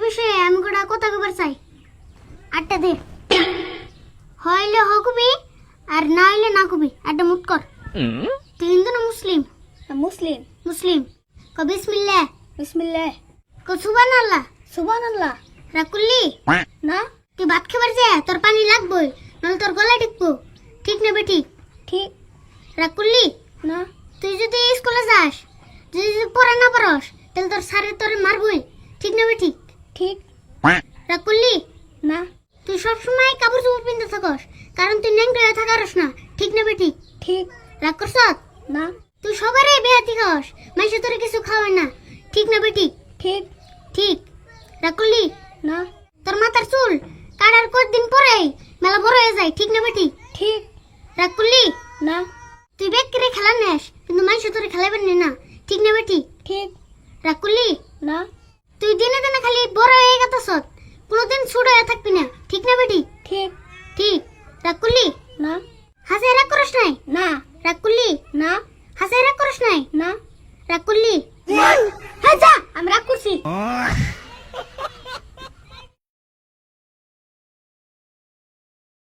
বিষয়ে আমি গোটা কথা কবার চাই। আটটা দে, হইলে হকবি আর না হইলে না কবি। আটটা মুট কর। তুই হিন্দু না মুসলিম? মুসলিম। মুসলিম। ক বিসমিল্লাহ। বিসমিল্লাহ। ক সুবহানাল্লাহ। সুবহানাল্লাহ। রাকুল্লি না। তুই ভাত খাবার যায়, তোর পানি লাগবই, নাহলে তোর গলা টিকবো। ঠিক না বেটি? ঠিক। রাকুল্লি না। তুই যদি স্কুলে যাস, যদি পড়া না পারস, তাহলে তোর স্যারে তোরে মারবই। ঠিক না বেটি? ঠিক। রাকুল্লি না। তুই সবসময় কাপড় চোপড় পিনতে থাকস, কারণ তুই ন্যাংটা হয়ে থাকারস না। ঠিক না বেটি? ঠিক। রাগ করছ? না। তুই সবারই বেয়াতি খাস, মাইসে তোরে কিছু খাওয়ায় না। ঠিক না বেটি? ঠিক। ঠিক। রাকুল্লি না। তোর মাথার চুল কাটার কয়েকদিন পরেই মেলা বড় হয়ে যায়। ঠিক না বেটি? ঠিক। রাকুল্লি না। তুই বেকরে খেলা নেস, কিন্তু মাইসে তোরে খেলাবেন না। ঠিক না বেটি? ঠিক। রাকুল্লি না। তুই দিনে দিনে খালি বড় হয়ে গেছস, কোনোদিন ছোট হয়ে থাকবি না। ঠিক না বেটি? ঠিক। ঠিক। রাকুল্লি না। হাসে রাগ করস নাই? না। রাকুল্লি না। হাসে রাগ করস নাই? না। রাকুল্লি হ্যাঁ যা, আমি রাগ করছি।